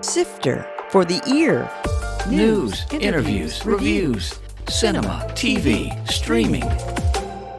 Sifter for the ear. News, interviews, reviews, cinema, TV, streaming.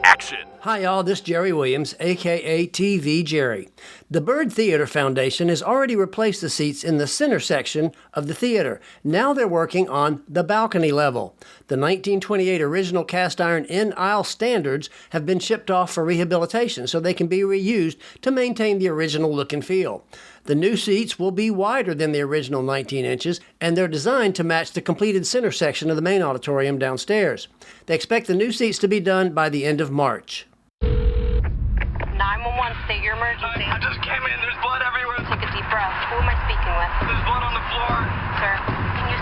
Action. Hi y'all, this is Jerry Williams, aka TV Jerry. The Byrd Theater Foundation has already replaced the seats in the center section of the theater. Now they're working on the balcony level. The 1928 original cast iron in-aisle standards have been shipped off for rehabilitation so they can be reused to maintain the original look and feel. The new seats will be wider than the original 19 inches, and they're designed to match the completed center section of the main auditorium downstairs. They expect the new seats to be done by the end of March. 911, state your emergency. I just came in. There's blood everywhere. Take a deep breath. Who am I speaking with? There's blood on the floor. Sir, can you...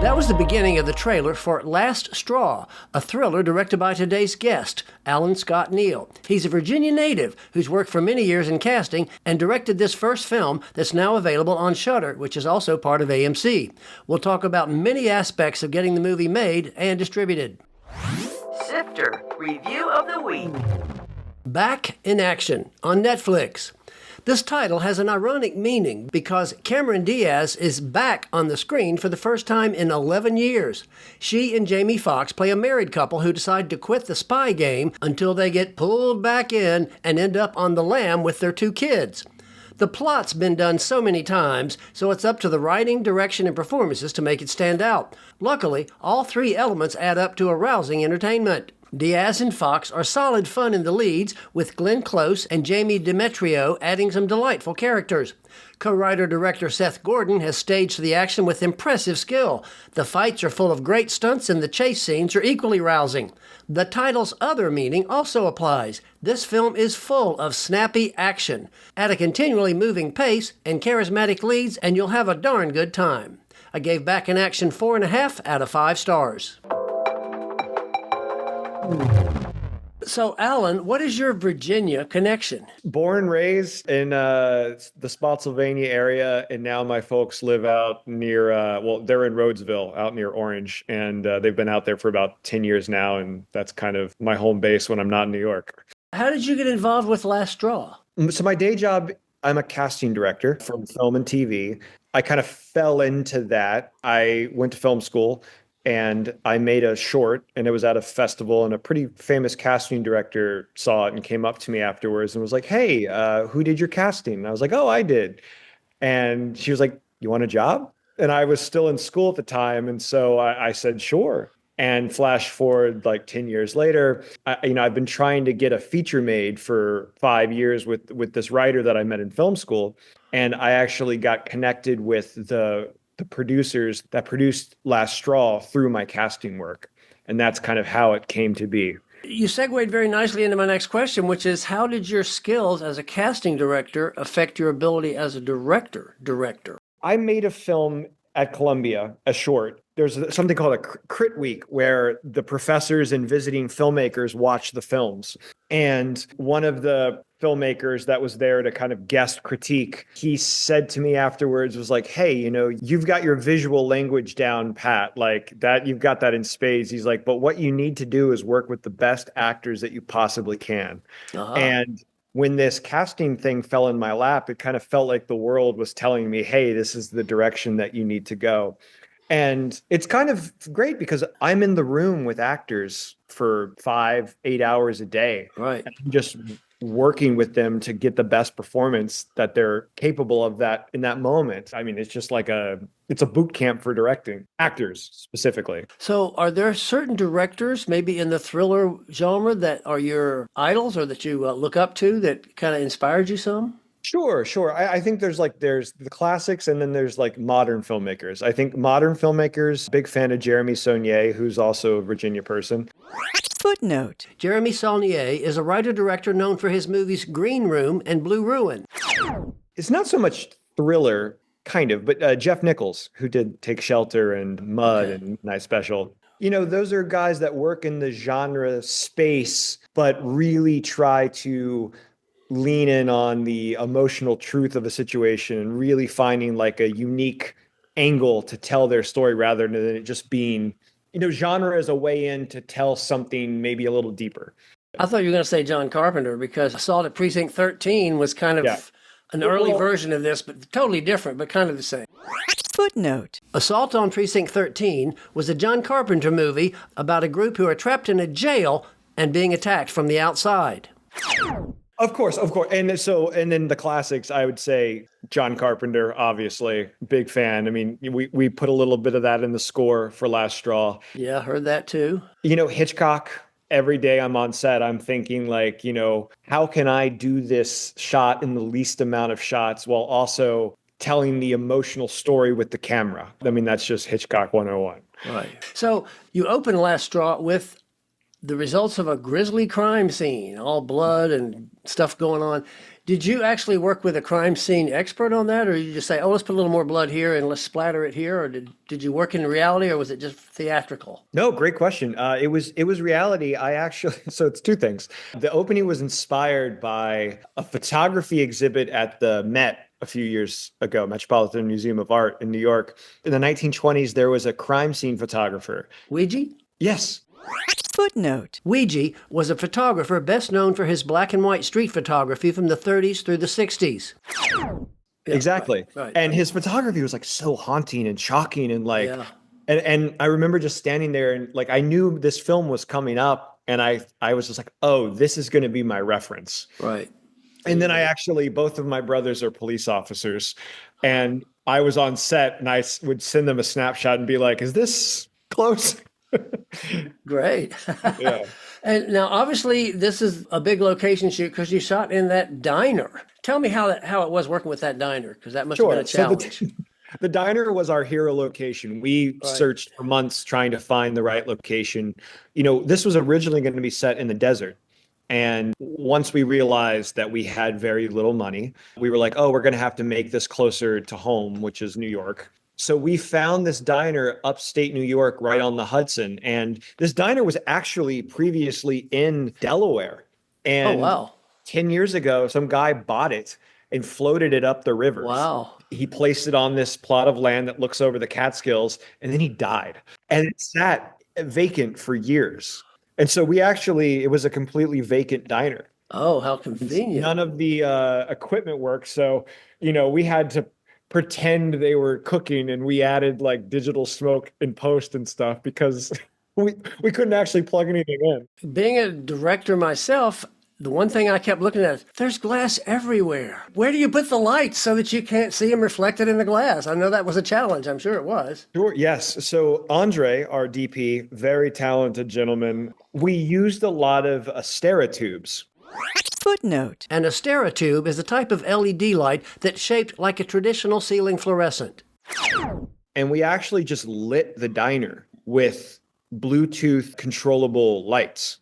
That was the beginning of the trailer for Last Straw, a thriller directed by today's guest, Alan Scott Neal. He's a Virginia native who's worked for many years in casting and directed this first film that's now available on Shudder, which is also part of AMC. We'll talk about many aspects of getting the movie made and distributed. Sifter Review of the Week. Back in Action on Netflix. This title has an ironic meaning because Cameron Diaz is back on the screen for the first time in 11 years. She and Jamie Foxx play a married couple who decide to quit the spy game until they get pulled back in and end up on the lam with their 2 kids. The plot's been done so many times, so it's up to the writing, direction, and performances to make it stand out. Luckily, all 3 elements add up to a rousing entertainment. Diaz and Fox are solid fun in the leads, with Glenn Close and Jamie Demetrio adding some delightful characters. Co-writer-director Seth Gordon has staged the action with impressive skill. The fights are full of great stunts and the chase scenes are equally rousing. The title's other meaning also applies. This film is full of snappy action. At a continually moving pace and charismatic leads, and you'll have a darn good time. I gave Back in Action 4.5 out of 5 stars. So, Alan, what is your Virginia connection? Born, raised in the Spotsylvania area, and now my folks live out near, they're in Rhodesville, out near Orange, and they've been out there for about 10 years now, and that's kind of my home base when I'm not in New York. How did you get involved with Last Straw? So my day job, I'm a casting director for film and TV. I kind of fell into that. I went to film school, and I made a short, and it was at a festival, and a pretty famous casting director saw it and came up to me afterwards and was like, "Hey, who did your casting?" And I was like, "Oh, I did." And she was like, "You want a job?" And I was still in school at the time, and so I said, "Sure." And flash forward like 10 years later, I've been trying to get a feature made for 5 years with this writer that I met in film school, and I actually got connected with the producers that produced Last Straw through my casting work. And that's kind of how it came to be. You segued very nicely into my next question, which is how did your skills as a casting director affect your ability as a director? I made a film at Columbia, a short. There's something called a crit week where the professors and visiting filmmakers watch the films. And one of the filmmakers that was there to kind of guest critique, he said to me afterwards, was like, "Hey, you've got your visual language down pat, like that, you've got that in spades." He's like, "But what you need to do is work with the best actors that you possibly can." Uh-huh. And when this casting thing fell in my lap, it kind of felt like the world was telling me, "Hey, this is the direction that you need to go." And it's kind of great because I'm in the room with actors for 5-8 hours a day. Right. And I'm just working with them to get the best performance that they're capable of that in that moment. I mean, it's just like it's a boot camp for directing, actors specifically. So are there certain directors, maybe in the thriller genre, that are your idols or that you look up to that kind of inspired you some? Sure. I think there's the classics and then there's like modern filmmakers. I think modern filmmakers, big fan of Jeremy Saulnier, who's also a Virginia person. Footnote. Jeremy Saulnier is a writer-director known for his movies Green Room and Blue Ruin. It's not so much thriller, kind of, but Jeff Nichols, who did Take Shelter and Mud and Night Special. Those are guys that work in the genre space, but really try to lean in on the emotional truth of a situation and really finding like a unique angle to tell their story rather than it just being, genre is a way in to tell something maybe a little deeper. I thought you were going to say John Carpenter because Assault at Precinct 13 was kind of Yeah. an early version of this, but totally different, but kind of the same. Footnote. Assault on Precinct 13 was a John Carpenter movie about a group who are trapped in a jail and being attacked from the outside. Of course. And then the classics, I would say John Carpenter, obviously, big fan. I mean, we put a little bit of that in the score for Last Straw. Yeah, heard that too. Hitchcock, every day I'm on set, I'm thinking like, how can I do this shot in the least amount of shots while also telling the emotional story with the camera? I mean, that's just Hitchcock 101. Right. So you open Last Straw with the results of a grisly crime scene, all blood and stuff going on. Did you actually work with a crime scene expert on that, or you just say, oh, let's put a little more blood here and let's splatter it here, or did you work in reality, or was it just theatrical? No, great question. It was reality. So it's two things. The opening was inspired by a photography exhibit at the Met a few years ago, Metropolitan Museum of Art in New York. In the 1920s, there was a crime scene photographer. Ouija? Yes. Footnote. Ouija was a photographer best known for his black and white street photography from the 30s through the 60s. Yeah, Exactly. right. And his photography was like so haunting and shocking and like, Yeah. and I remember just standing there and like, I knew this film was coming up and I was just like, oh, this is going to be my reference. Right. And then both of my brothers are police officers, and I was on set and I would send them a snapshot and be like, is this close? Great. Yeah. And now, obviously, this is a big location shoot because you shot in that diner. Tell me how it was working with that diner, because that must have been a challenge. So the diner was our hero location. We searched for months trying to find the right location. This was originally going to be set in the desert. And once we realized that we had very little money, we were like, oh, we're going to have to make this closer to home, which is New York. So we found this diner upstate New York right on the Hudson. And this diner was actually previously in Delaware. And Oh, wow. 10 years ago, some guy bought it and floated it up the river. Wow. He placed it on this plot of land that looks over the Catskills, and then he died. And it sat vacant for years. And so it was a completely vacant diner. Oh, how convenient. None of the equipment worked. So, we had to pretend they were cooking, and we added like digital smoke in post and stuff because we couldn't actually plug anything in. Being a director myself, the one thing I kept looking at is there's glass everywhere. Where do you put the lights so that you can't see them reflected in the glass? I know that was a challenge. I'm sure it was. Sure. Yes. So Andre, our DP, very talented gentleman, we used a lot of Stereotubes. Footnote. An Stereotube is a type of LED light that's shaped like a traditional ceiling fluorescent. And we actually just lit the diner with Bluetooth controllable lights.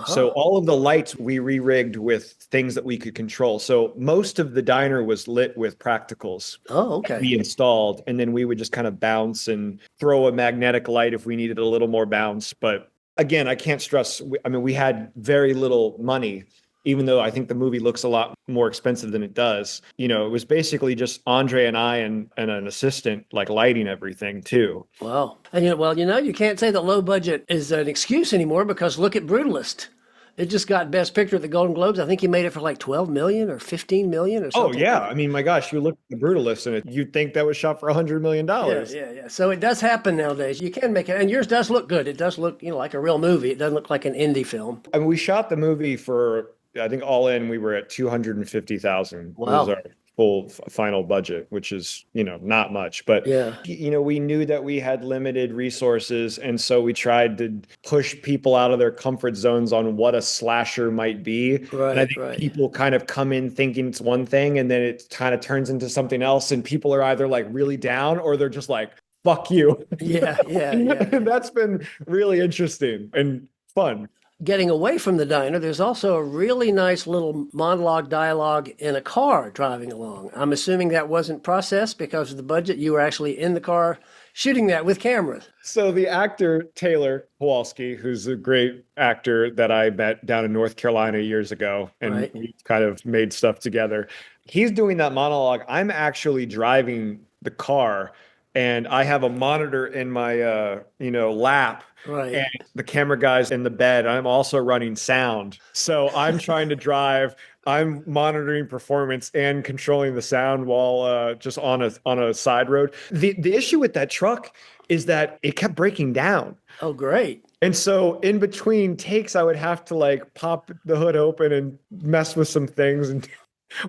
So all of the lights we re-rigged with things that we could control. So most of the diner was lit with practicals. Oh, okay. We installed, and then we would just kind of bounce and throw a magnetic light if we needed a little more bounce. But again, I can't stress, we had very little money, even though I think the movie looks a lot more expensive than it does. It was basically just Andre and I and an assistant like lighting everything too. Wow. And you can't say that low budget is an excuse anymore, because look at Brutalist. It just got Best Picture at the Golden Globes. I think he made it for like 12 million or 15 million or something. Oh yeah. My gosh, you look at the Brutalist and you'd think that was shot for $100 million. Yeah. So it does happen nowadays. You can make it. And yours does look good. It does look, like a real movie. It doesn't look like an indie film. We shot the movie for, I think all in, we were at 250,000. Wow. Was our full final budget, which is, not much, but Yeah. We knew that we had limited resources. And so we tried to push people out of their comfort zones on what a slasher might be. Right, and I think people kind of come in thinking it's one thing, and then it kind of turns into something else. And people are either like really down, or they're just like, fuck you. Yeah. And that's been really interesting and fun. Getting away from the diner, there's also a really nice little monologue dialogue in a car driving along. I'm assuming that wasn't processed because of the budget. You were actually in the car shooting that with cameras. So the actor, Taylor Kowalski, who's a great actor that I met down in North Carolina years ago, and we kind of made stuff together. He's doing that monologue. I'm actually driving the car and I have a monitor in my lap. Right. And the camera guy's in the bed. I'm also running sound. So I'm trying to drive. I'm monitoring performance and controlling the sound while just on a side road. The issue with that truck is that it kept breaking down. Oh, great. And so in between takes, I would have to like pop the hood open and mess with some things. And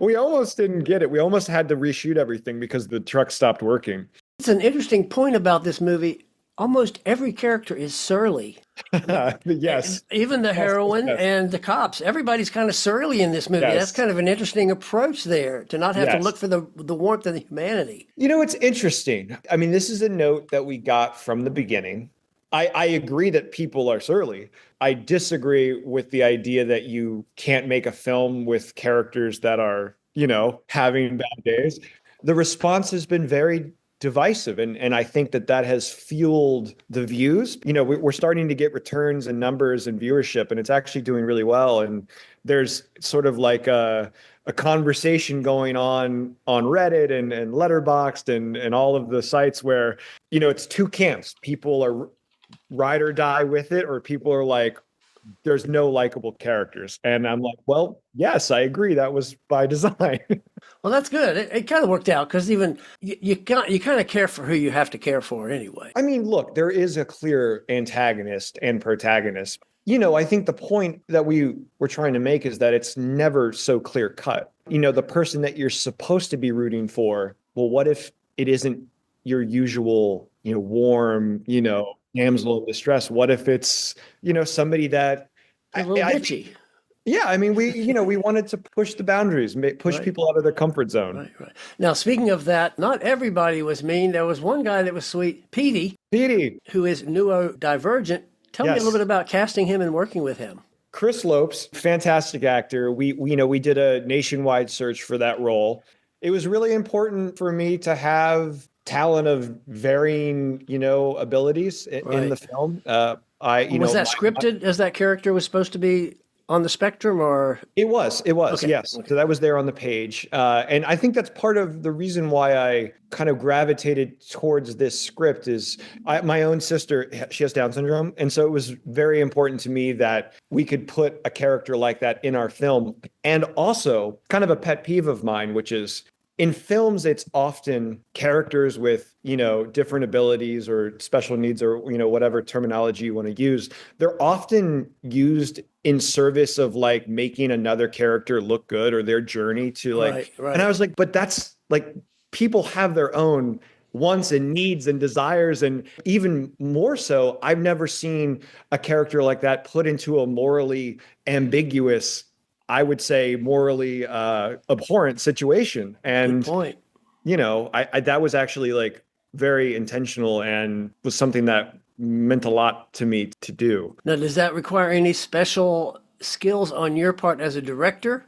we almost didn't get it. We almost had to reshoot everything because the truck stopped working. It's an interesting point about this movie. Almost every character is surly. Yes. Even the heroine yes. and the cops. Everybody's kind of surly in this movie. Yes. That's kind of an interesting approach there, to not have to Yes. look for the warmth and the humanity. It's interesting. I mean, this is a note that we got from the beginning. I agree that people are surly. I disagree with the idea that you can't make a film with characters that are, having bad days. The response has been very divisive. And I think that has fueled the views. We're starting to get returns and numbers and viewership, and it's actually doing really well. And there's sort of like a conversation going on Reddit and Letterboxd and all of the sites where, it's two camps. People are ride or die with it, or people are like, there's no likable characters. And I'm like, well, yes, I agree. That was by design. Well, that's good. It kind of worked out because even you kind of care for who you have to care for anyway. I mean, look, there is a clear antagonist and protagonist. I think the point that we were trying to make is that it's never so clear cut. The person that you're supposed to be rooting for, well, what if it isn't your usual, warm, damsel in distress? What if it's, somebody that A little bitchy. Yeah, I mean, we wanted to push the boundaries, push Right. people out of their comfort zone. Right. Now, speaking of that, not everybody was mean. There was one guy that was sweet, Petey, who is neurodivergent. Tell me a Yes. little bit about casting him and working with him. Chris Lopes, fantastic actor. We did a nationwide search for that role. It was really important for me to have talent of varying, abilities in the film. Was that scripted as that character was supposed to be on the spectrum, or? It was, Okay. yes. So that was there on the page. And I think that's part of the reason why I kind of gravitated towards this script is my own sister, she has Down syndrome. And so it was very important to me that we could put a character like that in our film. And also kind of a pet peeve of mine, which is in films, it's often characters with, different abilities or special needs or, whatever terminology you want to use. They're often used in service of like making another character look good or their journey to like, Right. And I was like, but that's like, people have their own wants and needs and desires. And even more so, I've never seen a character like that put into a morally ambiguous, I would say morally abhorrent situation. And, Good point. I that was actually like very intentional and was something that meant a lot to me to do. Now, does that require any special skills on your part as a director?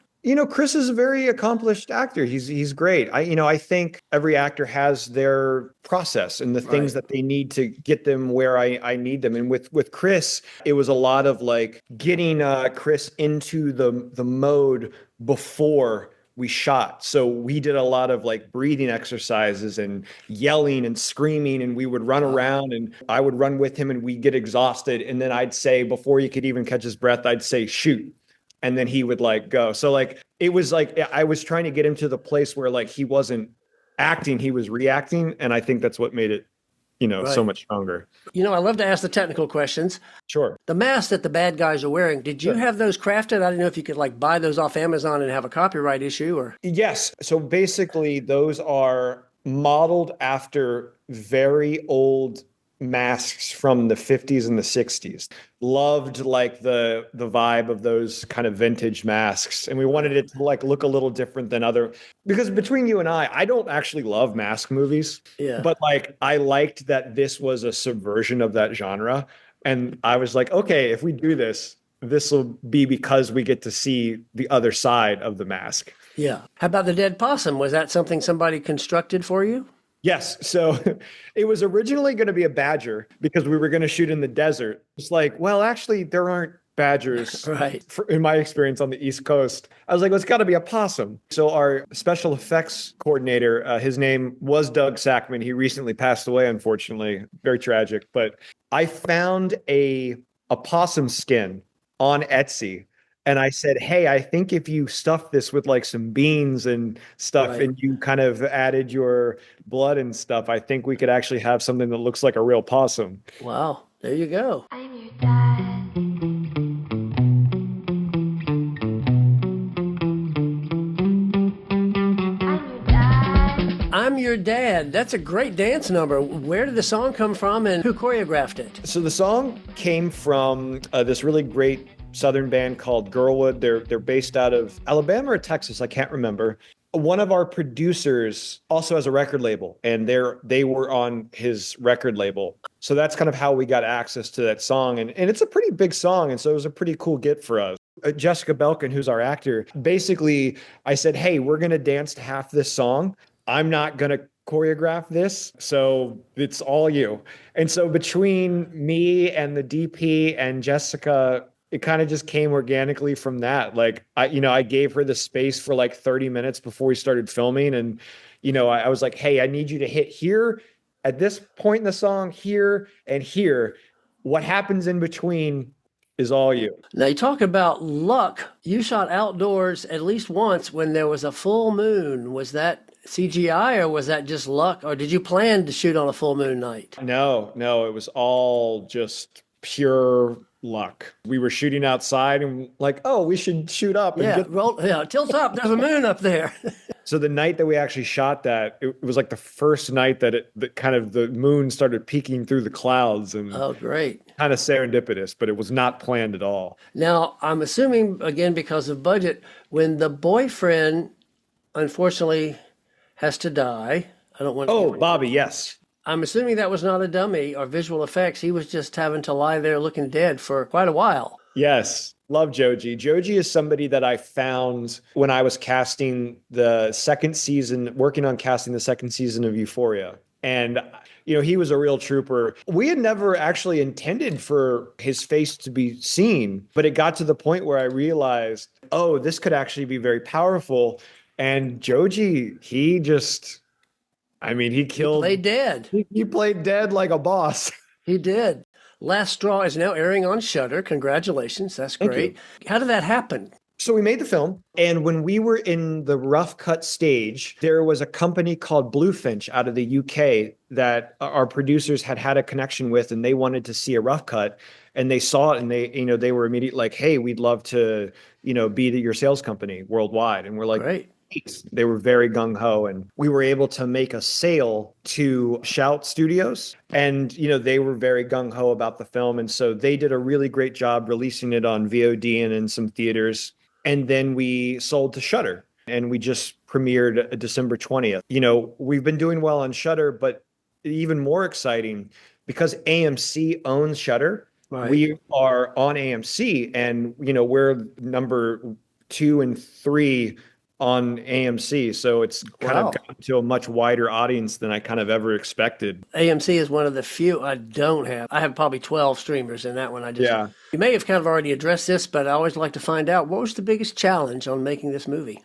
Chris is a very accomplished actor. He's great. I think every actor has their process and the things that they need to get them where I need them. And with Chris, it was a lot of like getting Chris into the mode before we shot. So we did a lot of like breathing exercises and yelling and screaming, and we would run around and I would run with him and we'd get exhausted. And then I'd say, before he could even catch his breath, I'd say, shoot. And then he would like go. So like, it was like, I was trying to get him to the place where like, he wasn't acting, he was reacting. And I think that's what made it, so much stronger. I love to ask the technical questions. Sure. The masks that the bad guys are wearing, did you have those crafted? I didn't know if you could like buy those off Amazon and have a copyright issue or. Yes. So basically those are modeled after very old masks from the 50s and the 60s. Loved like the vibe of those kind of vintage masks. And we wanted it to like look a little different than because between you and I don't actually love mask movies. Yeah. But like, I liked that this was a subversion of that genre. And I was like, okay, if we do this, this will be because we get to see the other side of the mask. Yeah. How about the dead possum? Was that something somebody constructed for you? Yes. So it was originally going to be a badger because we were going to shoot in the desert. It's like, well, actually, there aren't badgers. Right. In my experience on the East Coast, I was like, well, it's got to be a possum. So our special effects coordinator, his name was Doug Sackman. He recently passed away, unfortunately. Very tragic. But I found a possum skin on Etsy. And I said, hey, I think if you stuff this with like some beans and stuff Right. and you kind of added your blood and stuff, I think we could actually have something that looks like a real possum. Wow. There you go. I'm your dad. I'm your dad. I'm Your Dad. That's a great dance number. Where did the song come from and who choreographed it? So the song came from this really great Southern band called Girlwood. They're based out of Alabama or Texas, I can't remember. One of our producers also has a record label, and they were on his record label. So that's kind of how we got access to that song. And it's a pretty big song, and so it was a pretty cool get for us. Jessica Belkin, who's our actor, basically, I said, hey, we're going to dance to half this song. I'm not going to choreograph this, so it's all you. And so between me and the DP and Jessica, it kind of just came organically from that. Like I gave her the space for like 30 minutes before we started filming. And, I was like, hey, I need you to hit here at this point in the song, here and here. What happens in between is all you. Now, you talk about luck. You shot outdoors at least once when there was a full moon. Was that CGI or was that just luck? Or did you plan to shoot on a full moon night? No, it was all just pure luck. We were shooting outside and like, oh, we should shoot up. And Tilt up. There's a moon up there. So the night that we actually shot that, it was like the first night that kind of the moon started peeking through the clouds, and Oh, great. kind of serendipitous, but it was not planned at all. Now, I'm assuming, again, because of budget, when the boyfriend unfortunately has to die, I don't want to. Oh, Bobby, yes. I'm assuming that was not a dummy or visual effects. He was just having to lie there looking dead for quite a while. Yes. Love Joji. Joji is somebody that I found when I was casting the second season, working on casting the second season of Euphoria. And, he was a real trooper. We had never actually intended for his face to be seen, but it got to the point where I realized, oh, this could actually be very powerful. And Joji, he killed. He played dead. He played dead like a boss. He did. Last Straw is now airing on Shudder. Congratulations. That's Thank great. you. How did that happen? So we made the film, and when we were in the rough cut stage, there was a company called Bluefinch out of the UK that our producers had a connection with, and they wanted to see a rough cut, and they saw it, and they were immediately like, hey, we'd love to, be your sales company worldwide. And we're like, Great. They were very gung-ho, and we were able to make a sale to Shout Studios, and they were very gung-ho about the film, and so they did a really great job releasing it on VOD and in some theaters. And then we sold to Shudder, and we just premiered December 20th. We've been doing well on Shudder, but even more exciting, because AMC owns Shudder. Right. We are on AMC, and we're number 2 and 3 on AMC. So it's kind of gotten to a much wider audience than I kind of ever expected. AMC is one of the few I don't have. I have probably 12 streamers in that one. You may have kind of already addressed this, but I always like to find out, what was the biggest challenge on making this movie?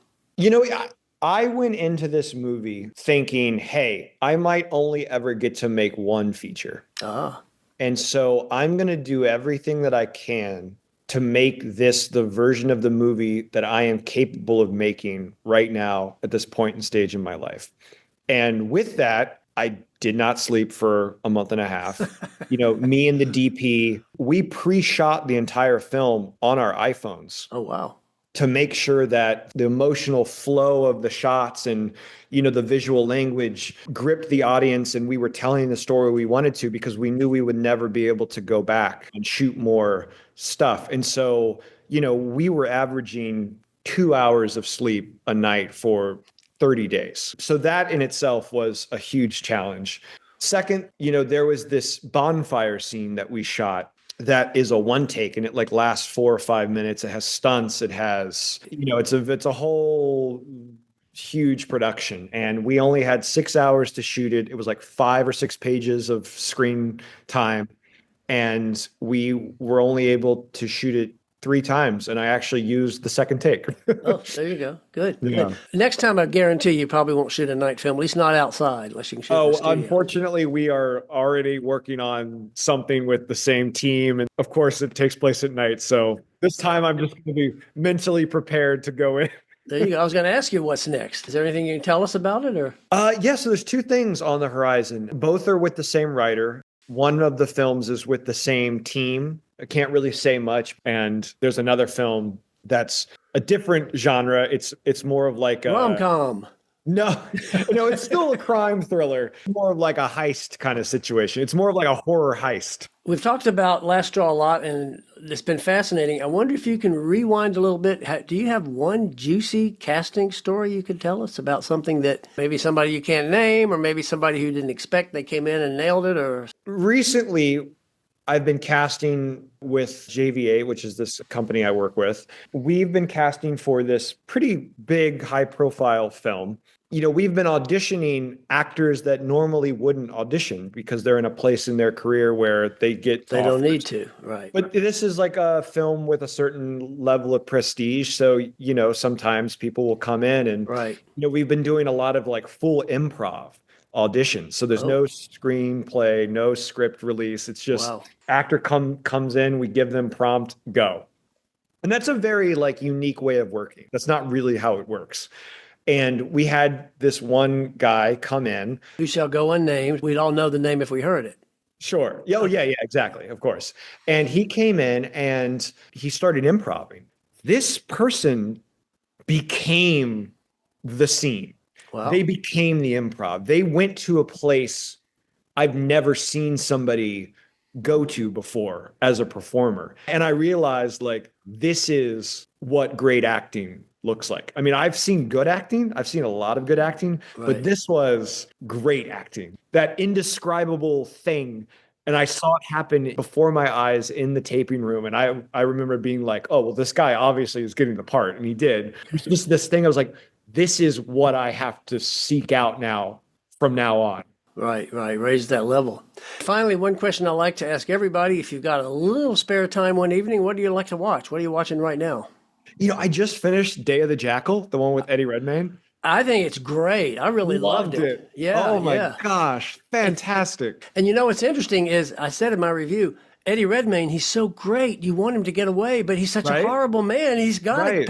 I went into this movie thinking, hey, I might only ever get to make one feature. And so I'm going to do everything that I can to make this the version of the movie that I am capable of making right now at this point and stage in my life. And with that, I did not sleep for a month and a half. Me and the DP, we pre-shot the entire film on our iPhones. Oh, wow. To make sure that the emotional flow of the shots and, the visual language gripped the audience, and we were telling the story we wanted to, because we knew we would never be able to go back and shoot more stuff. And so, we were averaging 2 hours of sleep a night for 30 days. So that in itself was a huge challenge. Second, there was this bonfire scene that we shot that is a one take, and it like lasts 4 or 5 minutes. It has stunts. It has, it's a whole huge production, and we only had 6 hours to shoot it. It was like 5 or 6 pages of screen time, and we were only able to shoot it 3 times, and I actually used the second take. Oh, there you go. Good. Yeah. Good. Next time, I guarantee you probably won't shoot a night film, at least not outside, unless you can shoot in the Oh, studio. unfortunately, we are already working on something with the same team. And of course, it takes place at night. So this time I'm just going to be mentally prepared to go in. There you go. I was going to ask you what's next. Is there anything you can tell us about it? Or Yeah, so there's 2 things on the horizon. Both are with the same writer. One of the films is with the same team. I can't really say much. And there's another film that's a different genre. It's more of like a rom-com. No, it's still a crime thriller. More of like a heist kind of situation. It's more of like a horror heist. We've talked about Last Straw a lot, and it's been fascinating. I wonder if you can rewind a little bit. Do you have one juicy casting story you could tell us about something that maybe somebody you can't name, or maybe somebody who didn't expect they came in and nailed it? Or Recently, I've been casting with JVA, which is this company I work with. We've been casting for this pretty big, high-profile film. We've been auditioning actors that normally wouldn't audition because they're in a place in their career where they don't need to, right? But this is like a film with a certain level of prestige. So, sometimes people will come in and, right. We've been doing a lot of like full improv auditions. So there's no screenplay, no script release. It's just actor comes in, we give them prompt, go. And that's a very like unique way of working. That's not really how it works. And we had this one guy come in. Who shall go unnamed. We'd all know the name if we heard it. Sure. Oh, yeah, exactly. Of course. And he came in and he started improvising. This person became the scene. Wow. They became the improv. They went to a place I've never seen somebody go to before as a performer. And I realized like, this is what great acting looks like. I mean, I've seen good acting. I've seen a lot of good acting, but this was great acting. That indescribable thing. And I saw it happen before my eyes in the taping room. And I remember being like, oh, well, this guy obviously is getting the part. And he did. It was just this thing. I was like, this is what I have to seek out now from now on. Right. Raise that level. Finally, one question I like to ask everybody. If you've got a little spare time one evening, what do you like to watch? What are you watching right now? I just finished Day of the Jackal, the one with Eddie Redmayne. I think it's great. I really loved it. Yeah. Oh my gosh. Fantastic. And what's interesting is I said in my review, Eddie Redmayne, he's so great. You want him to get away, but he's such a horrible man. He's got to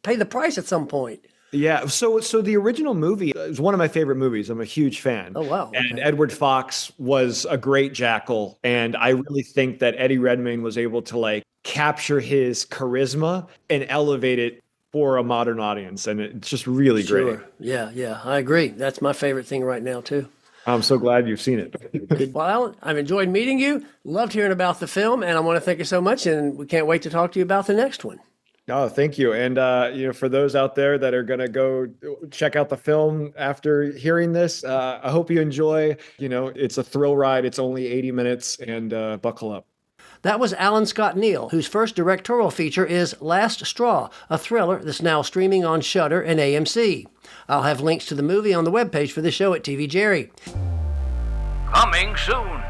pay the price at some point. Yeah. So the original movie is one of my favorite movies. I'm a huge fan. Oh, wow. Okay. And Edward Fox was a great jackal. And I really think that Eddie Redmayne was able to like capture his charisma and elevate it for a modern audience. And it's just really great. Yeah. I agree. That's my favorite thing right now, too. I'm so glad you've seen it. Good. Well, Alan, I've enjoyed meeting you. Loved hearing about the film. And I want to thank you so much. And we can't wait to talk to you about the next one. Oh, thank you. And, for those out there that are going to go check out the film after hearing this, I hope you enjoy. It's a thrill ride. It's only 80 minutes and buckle up. That was Alan Scott Neal, whose first directorial feature is Last Straw, a thriller that's now streaming on Shudder and AMC. I'll have links to the movie on the webpage for the show at TV Jerry. Coming soon.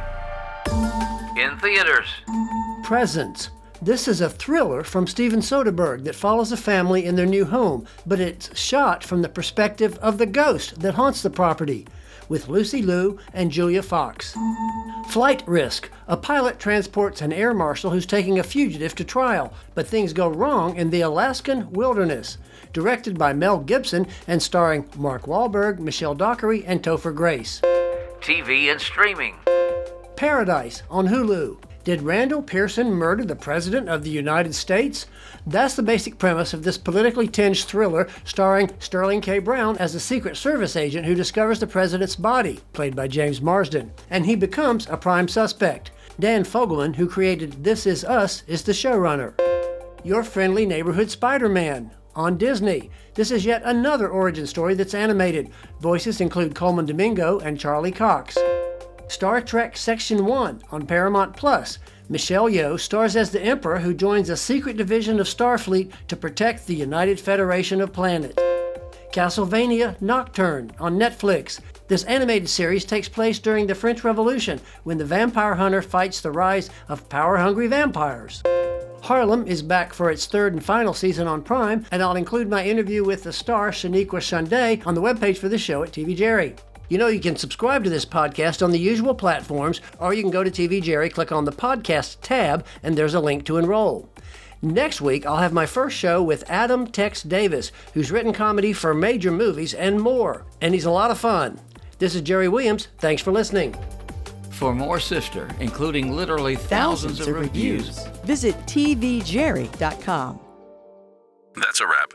In theaters. Presents. This is a thriller from Steven Soderbergh that follows a family in their new home, but it's shot from the perspective of the ghost that haunts the property, with Lucy Liu and Julia Fox. Flight Risk. A pilot transports an air marshal who's taking a fugitive to trial, but things go wrong in the Alaskan wilderness. Directed by Mel Gibson and starring Mark Wahlberg, Michelle Dockery, and Topher Grace. TV and streaming. Paradise on Hulu. Did Randall Pearson murder the President of the United States? That's the basic premise of this politically tinged thriller starring Sterling K. Brown as a Secret Service agent who discovers the President's body, played by James Marsden, and he becomes a prime suspect. Dan Fogelman, who created This Is Us, is the showrunner. Your Friendly Neighborhood Spider-Man on Disney. This is yet another origin story that's animated. Voices include Coleman Domingo and Charlie Cox. Star Trek Section 1 on Paramount Plus. Michelle Yeoh stars as the Emperor who joins a secret division of Starfleet to protect the United Federation of Planets. Castlevania Nocturne on Netflix. This animated series takes place during the French Revolution when the vampire hunter fights the rise of power-hungry vampires. Harlem is back for its third and final season on Prime, and I'll include my interview with the star Shaniqua Shande on the webpage for the show at TV Jerry. You know, you can subscribe to this podcast on the usual platforms, or you can go to TV Jerry, click on the podcast tab, and there's a link to enroll. Next week, I'll have my first show with Adam Tex Davis, who's written comedy for major movies and more. And he's a lot of fun. This is Jerry Williams. Thanks for listening. For more Sister, including literally thousands of reviews, Visit tvjerry.com. That's a wrap.